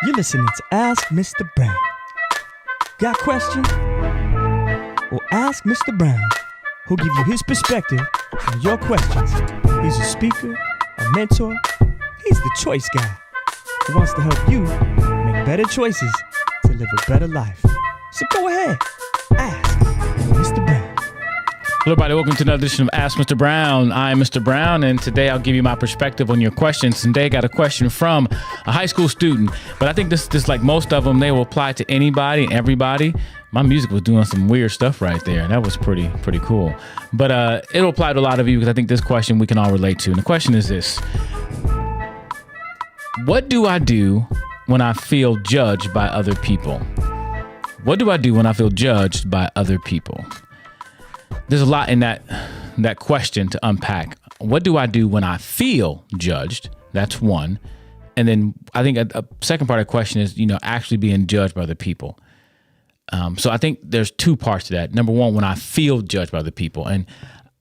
You're listening to Ask Mr. Brown. Got questions? Well, ask Mr. Brown. He'll give you his perspective on your questions. He's a speaker, a mentor. He's the choice guy who wants to help you make better choices to live a better life. So go ahead, ask Mr. Brown. Hello, everybody. Welcome to another edition of Ask Mr. Brown. I'm Mr. Brown, and today I'll give you my perspective on your questions. Today I got a question from a high school student, but I think this like most of them, they will apply to anybody and everybody. My music was doing some weird stuff right there, and that was pretty cool. But it'll apply to a lot of you because I think this question we can all relate to. And the question is this: what do I do when I feel judged by other people? What do I do when I feel judged by other people? There's a lot in that question to unpack. What do I do when I feel judged? That's one. And then I think a second part of the question is, actually being judged by other people. So I think there's two parts to that. Number one, when I feel judged by other people. And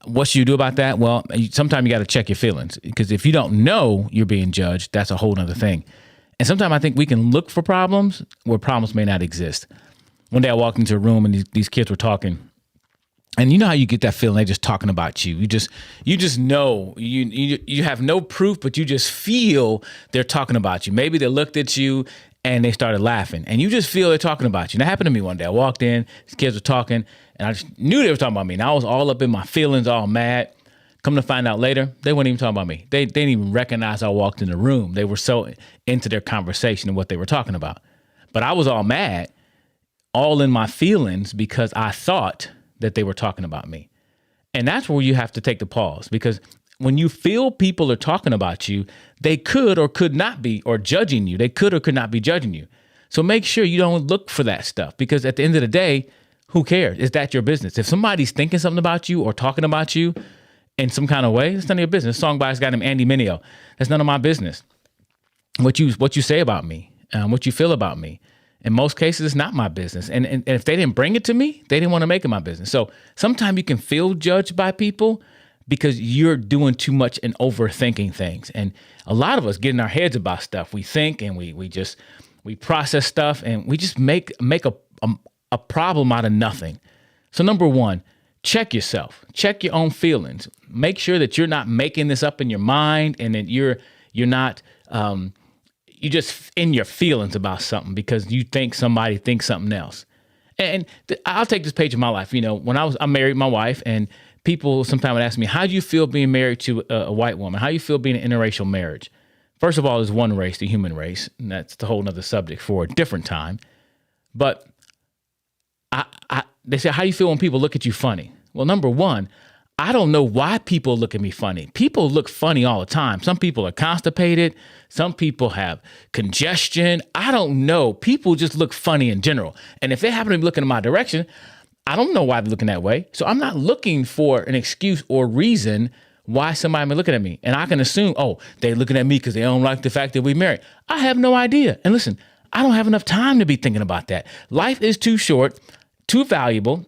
what should you do about that? Well, sometimes you got to check your feelings, because if you don't know you're being judged, that's a whole other thing. And sometimes I think we can look for problems where problems may not exist. One day I walked into a room and these kids were talking. And you know how you get that feeling they're just talking about you. You just know, you have no proof, but you just feel they're talking about you. Maybe they looked at you and they started laughing, and you just feel they're talking about you. And that happened to me one day. I walked in, these kids were talking, and I just knew they were talking about me. And I was all up in my feelings, all mad. Come to find out later, they weren't even talking about me. They didn't even recognize I walked in the room. They were so into their conversation and what they were talking about. But I was all mad, all in my feelings, because I thought that they were talking about me. And that's where you have to take the pause, because when you feel people are talking about you, they could or could not be, or judging you. They could or could not be judging you. So make sure you don't look for that stuff, because at the end of the day, who cares? Is that your business? If somebody's thinking something about you or talking about you in some kind of way, it's none of your business. A song by this guy named Andy Mineo. That's none of my business. What you say about me, what you feel about me. In most cases, it's not my business. And if they didn't bring it to me, they didn't want to make it my business. So sometimes you can feel judged by people because you're doing too much and overthinking things. And a lot of us get in our heads about stuff. We think and we process stuff, and we just make a problem out of nothing. So number one, check yourself. Check your own feelings. Make sure that you're not making this up in your mind, and that you're not you're just in your feelings about something because you think somebody thinks something else. And I'll take this page of my life. When I married my wife, and people sometimes would ask me, how do you feel being married to a white woman? How do you feel being in an interracial marriage? First of all, there's one race, the human race, and that's a whole nother subject for a different time. But they say, how do you feel when people look at you funny? Well, number one, I don't know why people look at me funny. People look funny all the time. Some people are constipated. Some people have congestion. I don't know. People just look funny in general. And if they happen to be looking in my direction, I don't know why they're looking that way. So I'm not looking for an excuse or reason why somebody may be looking at me. And I can assume, they're looking at me because they don't like the fact that we married. I have no idea. And listen, I don't have enough time to be thinking about that. Life is too short, too valuable.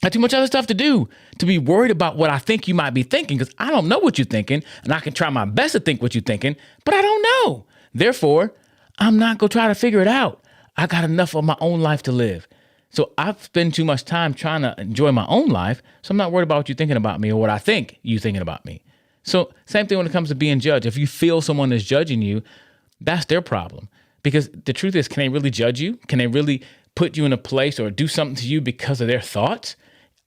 Got too much other stuff to do to be worried about what I think you might be thinking, because I don't know what you're thinking, and I can try my best to think what you're thinking, but I don't know. Therefore, I'm not going to try to figure it out. I got enough of my own life to live. So I've spent too much time trying to enjoy my own life, so I'm not worried about what you're thinking about me or what I think you're thinking about me. So same thing when it comes to being judged. If you feel someone is judging you, that's their problem. Because the truth is, can they really judge you? Can they really put you in a place or do something to you because of their thoughts?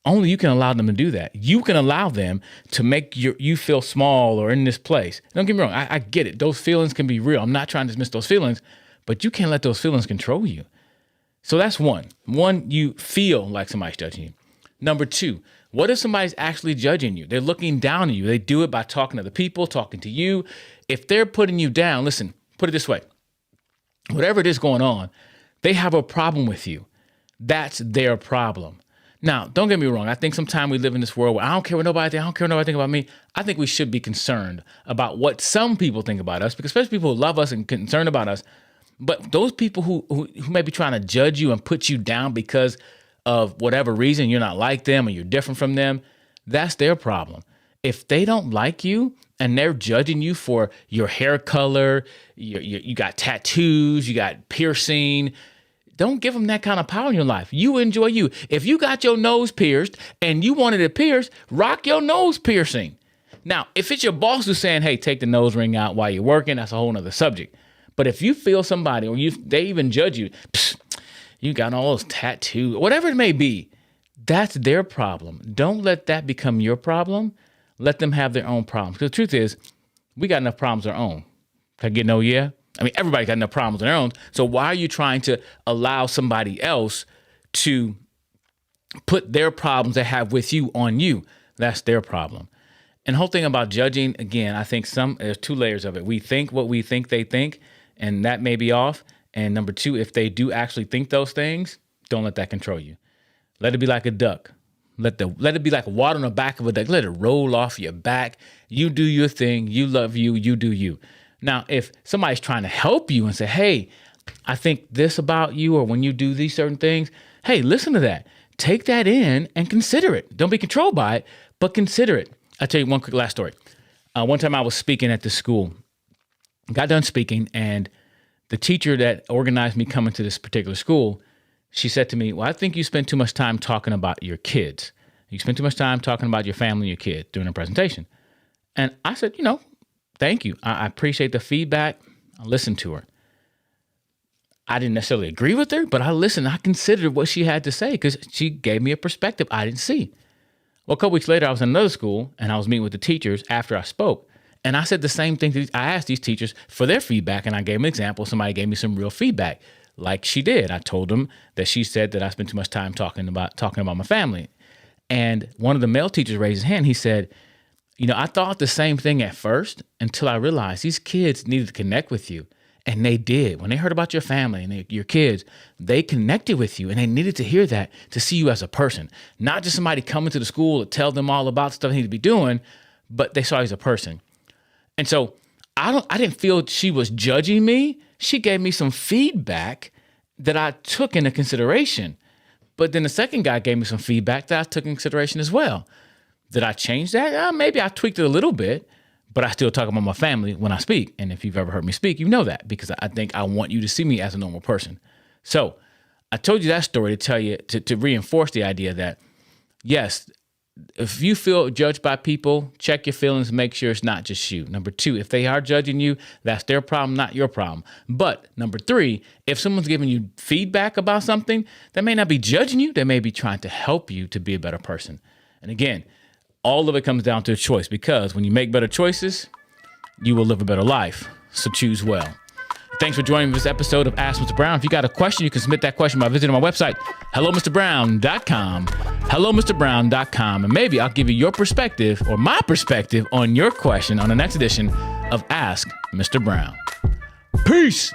Only you can allow them to do that. You can allow them to make you feel small or in this place. Don't get me wrong. I get it. Those feelings can be real. I'm not trying to dismiss those feelings, but you can't let those feelings control you. So that's one. One, you feel like somebody's judging you. Number two, what if somebody's actually judging you? They're looking down on you. They do it by talking to other people, talking to you. If they're putting you down, listen, put it this way. Whatever it is going on, they have a problem with you. That's their problem. Now, don't get me wrong. I think sometimes we live in this world where I don't care what nobody thinks. I don't care what nobody thinks about me. I think we should be concerned about what some people think about us, because especially people who love us and concerned about us. But those people who may be trying to judge you and put you down because of whatever reason, you're not like them or you're different from them, that's their problem. if they don't like you and they're judging you for your hair color, you got tattoos, you got piercing, don't give them that kind of power in your life. You enjoy you. If you got your nose pierced and you wanted it pierced, rock your nose piercing. Now, if it's your boss who's saying, hey, take the nose ring out while you're working, that's a whole nother subject. But if you feel somebody or they even judge you, you got all those tattoos, whatever it may be, that's their problem. Don't let that become your problem. Let them have their own problems. Because the truth is, we got enough problems of our own. Can I get no yeah? I mean, everybody got enough problems of their own. So why are you trying to allow somebody else to put their problems they have with you on you? That's their problem. And the whole thing about judging, again, I think there's two layers of it. We think what we think they think, and that may be off. And number two, if they do actually think those things, don't let that control you. Let it be like a duck. Let it be like water on the back of a duck. Let it roll off your back. You do your thing. You love you. You do you. Now, if somebody's trying to help you and say, hey, I think this about you, or when you do these certain things, hey, listen to that. Take that in and consider it. Don't be controlled by it, but consider it. I'll tell you one quick last story. One time I was speaking at the school, got done speaking, and the teacher that organized me coming to this particular school, she said to me, well, I think you spend too much time talking about your kids. You spend too much time talking about your family and your kids during a presentation. And I said, thank you. I appreciate the feedback. I listened to her. I didn't necessarily agree with her, but I listened. I considered what she had to say because she gave me a perspective I didn't see. Well, a couple weeks later, I was in another school and I was meeting with the teachers after I spoke. And I said the same thing. I asked these teachers for their feedback, and I gave them an example. Somebody gave me some real feedback, like she did. I told them that she said that I spent too much time talking about my family. And one of the male teachers raised his hand. He said, I thought the same thing at first until I realized these kids needed to connect with you. And they did. When they heard about your family and your kids, they connected with you, and they needed to hear that to see you as a person, not just somebody coming to the school to tell them all about stuff they need to be doing, but they saw you as a person. And so I didn't feel she was judging me. She gave me some feedback that I took into consideration. But then the second guy gave me some feedback that I took into consideration as well. Did I change that? Maybe I tweaked it a little bit, but I still talk about my family when I speak. And if you've ever heard me speak, you know that, because I think I want you to see me as a normal person. So I told you that story to tell you, to reinforce the idea that, yes, if you feel judged by people, check your feelings, make sure it's not just you. Number two, if they are judging you, that's their problem, not your problem. But number three, if someone's giving you feedback about something, they may not be judging you. They may be trying to help you to be a better person. And again, all of it comes down to a choice, because when you make better choices, you will live a better life. So choose well. Thanks for joining this episode of Ask Mr. Brown. If you got a question, you can submit that question by visiting my website, hellomrbrown.com, hellomrbrown.com, and maybe I'll give you your perspective or my perspective on your question on the next edition of Ask Mr. Brown. Peace.